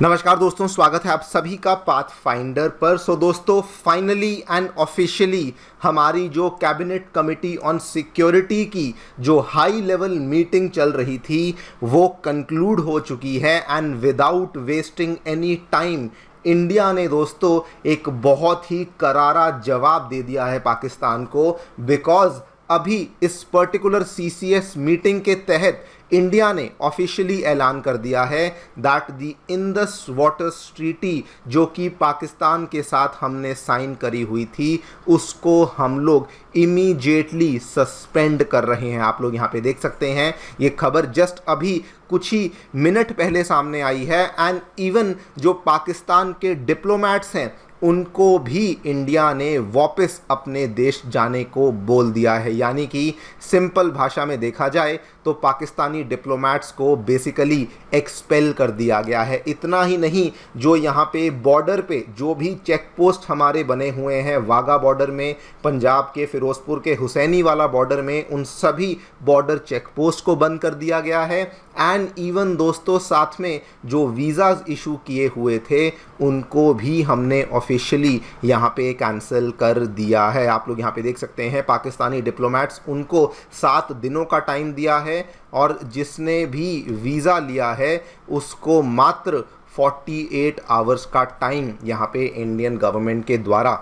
नमस्कार दोस्तों, स्वागत है आप सभी का पाथ फाइंडर पर। दोस्तों, फाइनली एंड ऑफिशियली हमारी जो कैबिनेट कमेटी ऑन सिक्योरिटी की जो हाई लेवल मीटिंग चल रही थी वो कंक्लूड हो चुकी है and without wasting any time India ने दोस्तों एक बहुत ही करारा जवाब दे दिया है पाकिस्तान को। बिकॉज अभी इस पर्टिकुलर सीसीएस मीटिंग के तहत इंडिया ने ऑफिशियली ऐलान कर दिया है that the Indus waters treaty जो कि पाकिस्तान के साथ हमने साइन करी हुई थी उसको हम लोग इमीडिएटली सस्पेंड कर रहे हैं। आप लोग यहाँ पे देख सकते हैं, ये खबर जस्ट अभी कुछ ही मिनट पहले सामने आई है एंड इवन जो पाकिस्तान के डिप्लोमैट्स हैं उनको भी इंडिया ने वापस अपने देश जाने को बोल दिया है। यानी कि सिंपल भाषा में देखा जाए तो पाकिस्तानी डिप्लोमैट्स को बेसिकली एक्सपेल कर दिया गया है। इतना ही नहीं, जो यहाँ पे बॉर्डर पे जो भी चेक पोस्ट हमारे बने हुए हैं, वाघा बॉर्डर में, पंजाब के फिरोजपुर के हुसैनी वाला बॉर्डर में, उन सभी बॉर्डर चेक पोस्ट को बंद कर दिया गया है। एंड इवन दोस्तों साथ में जो वीज़ाज इशू किए हुए थे उनको भी हमने ऑफिशियली यहाँ पे कैंसिल कर दिया है। आप लोग यहाँ पे देख सकते हैं, पाकिस्तानी डिप्लोमैट्स उनको 7 दिनों का टाइम दिया है और जिसने भी वीज़ा लिया है उसको मात्र 48 आवर्स का टाइम यहाँ पे इंडियन गवर्नमेंट के द्वारा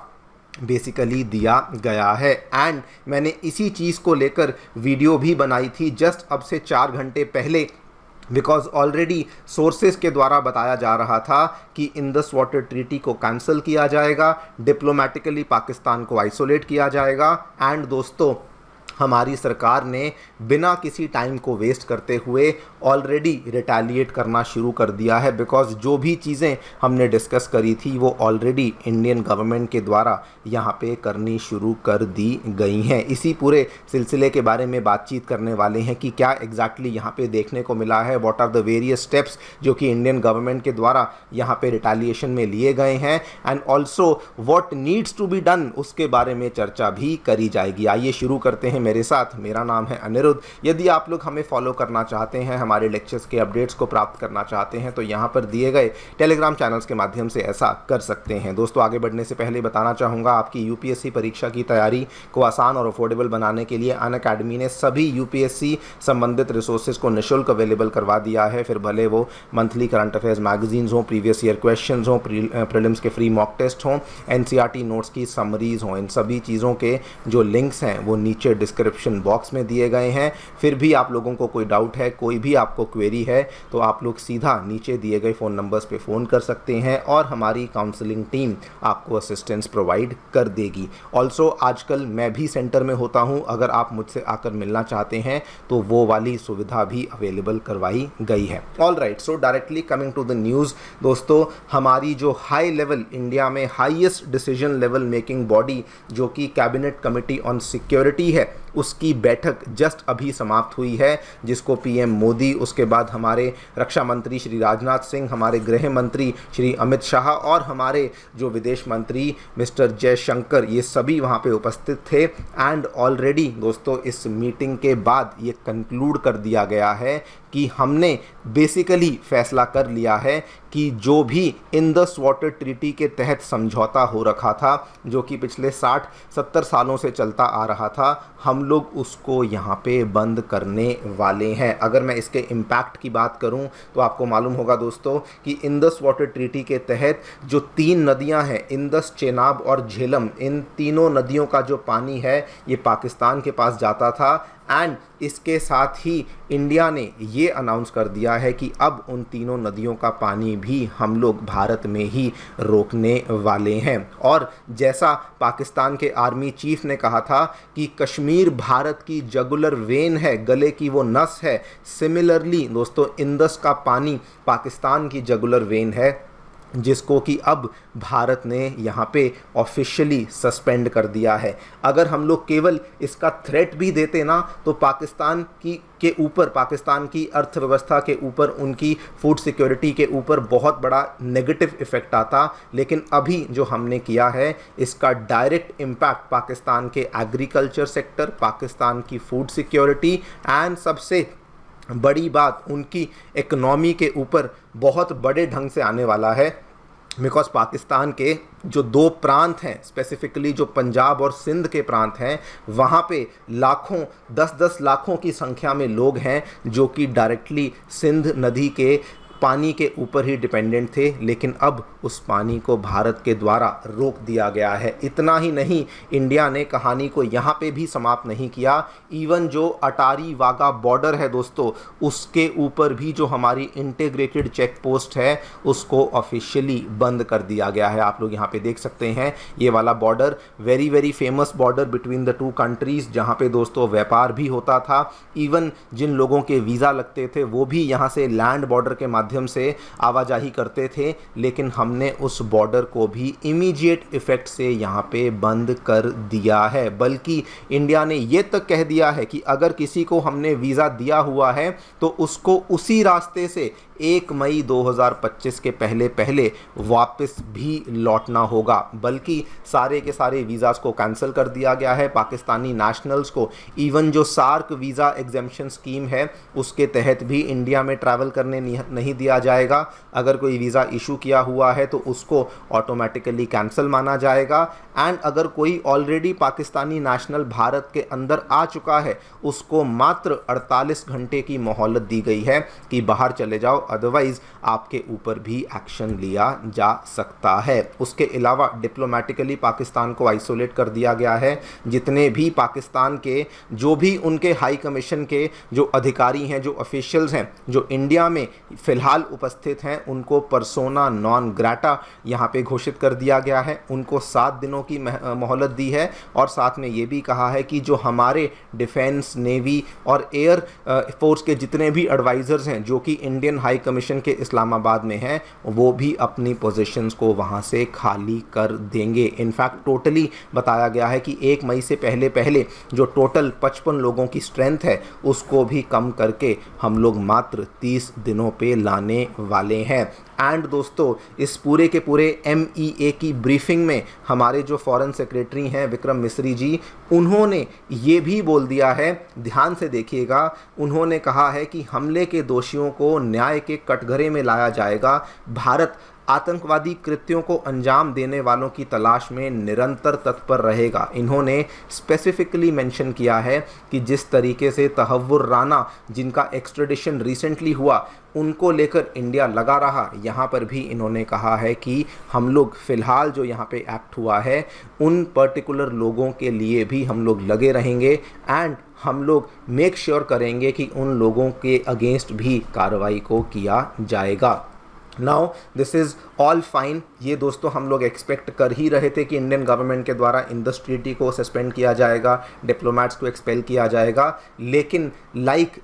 बेसिकली दिया गया है। एंड मैंने इसी चीज़ को लेकर वीडियो भी बनाई थी जस्ट अब से 4 घंटे पहले। बिकॉज ऑलरेडी सोर्सेज के द्वारा बताया जा रहा था कि इंडस वाटर ट्रीटी को कैंसिल किया जाएगा, डिप्लोमेटिकली पाकिस्तान को आइसोलेट किया जाएगा। एंड दोस्तों हमारी सरकार ने बिना किसी टाइम को वेस्ट करते हुए ऑलरेडी रिटेलिएट करना शुरू कर दिया है। बिकॉज जो भी चीज़ें हमने डिस्कस करी थी वो ऑलरेडी इंडियन गवर्नमेंट के द्वारा यहाँ पे करनी शुरू कर दी गई हैं। इसी पूरे सिलसिले के बारे में बातचीत करने वाले हैं कि क्या एग्जैक्टली यहाँ पे देखने को मिला है, what are the various steps जो कि इंडियन गवर्नमेंट के द्वारा यहाँ पे रिटेलिएशन में लिए गए हैं, and also what needs to be done उसके बारे में चर्चा भी करी जाएगी। आइए शुरू करते हैं मेरे साथ। मेरा नाम है अनिरुद्ध। यदि आप लोग हमें फॉलो करना चाहते हैं, हमारे लेक्चर्स के अपडेट्स को प्राप्त करना चाहते हैं तो यहाँ पर दिए गए टेलीग्राम चैनल्स के माध्यम से ऐसा कर सकते हैं। दोस्तों आगे बढ़ने से पहले बताना चाहूँगा, आपकी यूपीएससी परीक्षा की तैयारी को आसान और अफोर्डेबल बनाने के लिए अनअकैडमी ने सभी यूपीएससी संबंधित रिसोर्सेज को निःशुल्क अवेलेबल करवा दिया है। फिर भले वो मंथली करंट अफेयर्स मैगजीन्स हों, प्रीवियस ईयर क्वेश्चन हों, प्रीलिम्स के फ्री मॉक टेस्ट हों, एनसीईआरटी नोट्स की समरीज हों, इन सभी चीज़ों के जो लिंक्स हैं वो नीचे डिस्क्रिप्शन बॉक्स में दिए गए हैं। फिर भी आप लोगों को कोई डाउट है, कोई भी आपको क्वेरी है तो आप लोग सीधा नीचे दिए गए फ़ोन नंबर्स पे फ़ोन कर सकते हैं और हमारी काउंसलिंग टीम आपको असिस्टेंस प्रोवाइड कर देगी। ऑल्सो आजकल मैं भी सेंटर में होता हूं, अगर आप मुझसे आकर मिलना चाहते हैं तो वो वाली सुविधा भी अवेलेबल करवाई गई है। All right, so directly coming to the news. दोस्तों हमारी जो हाई लेवल इंडिया में highest decision level making body जो कि कैबिनेट कमेटी ऑन सिक्योरिटी है उसकी बैठक जस्ट अभी समाप्त हुई है, जिसको पीएम मोदी, उसके बाद हमारे रक्षा मंत्री श्री राजनाथ सिंह, हमारे गृह मंत्री श्री अमित शाह और हमारे जो विदेश मंत्री मिस्टर जयशंकर, ये सभी वहाँ पे उपस्थित थे। एंड ऑलरेडी दोस्तों इस मीटिंग के बाद ये कंक्लूड कर दिया गया है कि हमने बेसिकली फैसला कर लिया है कि जो भी इंडस वाटर ट्रीटी के तहत समझौता हो रखा था जो कि पिछले 60-70 सालों से चलता आ रहा था, हम लोग उसको यहाँ पे बंद करने वाले हैं। अगर मैं इसके इम्पैक्ट की बात करूँ तो आपको मालूम होगा दोस्तों कि इंडस वाटर ट्रीटी के तहत जो 3 नदियाँ हैं, इंडस, चेनाब और झेलम, इन तीनों नदियों का जो पानी है ये पाकिस्तान के पास जाता था। एंड इसके साथ ही इंडिया ने ये अनाउंस कर दिया है कि अब उन तीनों नदियों का पानी भी हम लोग भारत में ही रोकने वाले हैं। और जैसा पाकिस्तान के आर्मी चीफ ने कहा था कि कश्मीर भारत की जगुलर वेन है, गले की वो नस है, सिमिलरली दोस्तों इंडस का पानी पाकिस्तान की जगुलर वेन है, जिसको कि अब भारत ने यहाँ पे ऑफिशियली सस्पेंड कर दिया है। अगर हम लोग केवल इसका थ्रेट भी देते ना तो पाकिस्तान की अर्थव्यवस्था के ऊपर, उनकी फूड सिक्योरिटी के ऊपर बहुत बड़ा नेगेटिव इफेक्ट आता। लेकिन अभी जो हमने किया है इसका डायरेक्ट इम्पैक्ट पाकिस्तान के एग्रीकल्चर सेक्टर, पाकिस्तान की फूड सिक्योरिटी एंड सबसे बड़ी बात उनकी इकनॉमी के ऊपर बहुत बड़े ढंग से आने वाला है, बिकॉज पाकिस्तान के जो 2 प्रांत हैं, स्पेसिफिकली जो पंजाब और सिंध के प्रांत हैं, वहाँ पे लाखों 10-10 लाखों की संख्या में लोग हैं जो कि डायरेक्टली सिंध नदी के पानी के ऊपर ही डिपेंडेंट थे, लेकिन अब उस पानी को भारत के द्वारा रोक दिया गया है। इतना ही नहीं, इंडिया ने कहानी को यहाँ पे भी समाप्त नहीं किया। इवन जो अटारी वाघा बॉर्डर है दोस्तों, उसके ऊपर भी जो हमारी इंटीग्रेटेड चेक पोस्ट है उसको ऑफिशियली बंद कर दिया गया है। आप लोग यहाँ पे देख सकते हैं ये वाला border, very very famous border between the 2 countries, जहाँ पे दोस्तों व्यापार भी होता था। इवन जिन लोगों के वीज़ा लगते थे वो भी यहाँ से लैंड बॉर्डर के माध्यम से आवाजाही करते थे, लेकिन हमने उस बॉर्डर को भी इमीडिएट इफेक्ट से यहाँ पे बंद कर दिया है। बल्कि इंडिया ने ये तक कह दिया है कि अगर किसी को हमने वीज़ा दिया हुआ है तो उसको उसी रास्ते से 1 मई 2025 के पहले पहले वापस भी लौटना होगा। बल्कि सारे के सारे वीज़ास को कैंसिल कर दिया गया है। पाकिस्तानी नेशनल्स को इवन जो सार्क वीज़ा एग्जेम्पशन स्कीम है उसके तहत भी इंडिया में ट्रैवल करने नहीं दिया जाएगा। अगर कोई वीज़ा इशू किया हुआ है तो उसको ऑटोमेटिकली कैंसिल माना जाएगा। एंड अगर कोई ऑलरेडी पाकिस्तानी नेशनल भारत के अंदर आ चुका है उसको मात्र 48 घंटे की मोहलत दी गई है कि बाहर चले जाओ, अदरवाइज आपके ऊपर भी एक्शन लिया जा सकता है। उसके अलावा डिप्लोमेटिकली पाकिस्तान को आइसोलेट कर दिया गया है। जितने भी पाकिस्तान के जो भी उनके हाई कमीशन के जो अधिकारी हैं, जो ऑफिशियल्स हैं, जो इंडिया में फ़िलहाल उपस्थित हैं, उनको पर्सोना नॉन ग्राटा यहाँ पे घोषित कर दिया गया है। उनको 7 दिनों की मोहलत दी है और साथ में ये भी कहा है कि जो हमारे डिफेंस, नेवी और एयर फोर्स के जितने भी एडवाइज़र्स हैं जो कि इंडियन हाई कमीशन के इस्लामाबाद में हैं, वो भी अपनी पोजीशंस को वहाँ से खाली कर देंगे। इनफैक्ट टोटली बताया गया है कि 1 मई से पहले पहले जो टोटल 55 लोगों की स्ट्रेंथ है उसको भी कम करके हम लोग मात्र 30 दिनों पे लाने वाले हैं। एंड दोस्तों इस पूरे के पूरे MEA की ब्रीफिंग में हमारे जो फॉरेन सेक्रेटरी हैं विक्रम मिस्री जी, उन्होंने ये भी बोल दिया है, ध्यान से देखिएगा, उन्होंने कहा है कि हमले के दोषियों को न्याय के कटघरे में लाया जाएगा। भारत आतंकवादी कृत्यों को अंजाम देने वालों की तलाश में निरंतर तत्पर रहेगा। इन्होंने स्पेसिफिकली मेंशन किया है कि जिस तरीके से तहव्वुर राना जिनका एक्स्ट्रेडिशन रिसेंटली हुआ उनको लेकर इंडिया लगा रहा, यहाँ पर भी इन्होंने कहा है कि हम लोग फ़िलहाल जो यहाँ पे एक्ट हुआ है उन पर्टिकुलर लोगों के लिए भी हम लोग लगे रहेंगे एंड हम लोग मेक श्योर करेंगे कि उन लोगों के अगेंस्ट भी कार्रवाई को किया जाएगा। Now this is all fine. ये दोस्तों हम लोग एक्सपेक्ट कर ही रहे थे कि इंडियन गवर्नमेंट के द्वारा इंडस ट्रीटी को सस्पेंड किया जाएगा, डिप्लोमेट्स को एक्सपेल किया जाएगा, लेकिन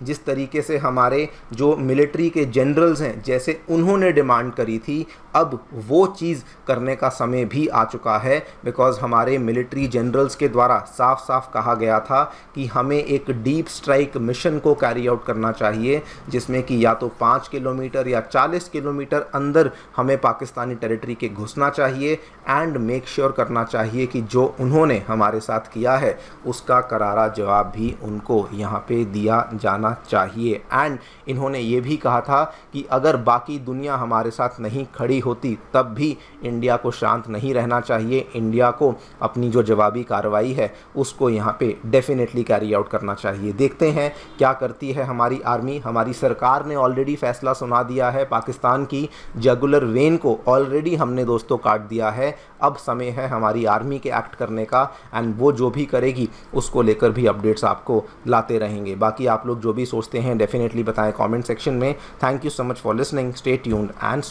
जिस तरीके से हमारे जो मिलिट्री के जनरल्स हैं जैसे उन्होंने डिमांड करी थी, अब वो चीज़ करने का समय भी आ चुका है। बिकॉज हमारे मिलिट्री जनरल्स के द्वारा साफ साफ कहा गया था कि हमें एक डीप स्ट्राइक मिशन को कैरी आउट करना चाहिए, जिसमें कि या तो 5 किलोमीटर या 40 किलोमीटर अंदर हमें पाकिस्तानी टेरिटरी के घुसना चाहिए एंड मेक श्योर करना चाहिए कि जो उन्होंने हमारे साथ किया है उसका करारा जवाब भी उनको यहाँ पे दिया जाना चाहिए। एंड इन्होंने ये भी कहा था कि अगर बाकी दुनिया हमारे साथ नहीं खड़ी होती तब भी इंडिया को शांत नहीं रहना चाहिए, इंडिया को अपनी जो जवाबी कार्रवाई है उसको यहाँ पे डेफिनेटली कैरी आउट करना चाहिए। देखते हैं क्या करती है हमारी आर्मी। हमारी सरकार ने ऑलरेडी फैसला सुना दिया है, पाकिस्तान की जगुलर वेन को ऑलरेडी हमने दोस्तों काट दिया है। अब समय है हमारी आर्मी के एक्ट करने का एंड वो जो भी करेगी उसको लेकर भी अपडेट्स आपको लाते रहेंगे। बाकी आप लोग जो भी सोचते हैं डेफिनेटली बताएं कमेंट सेक्शन में। Thank you so much for listening, stay tuned and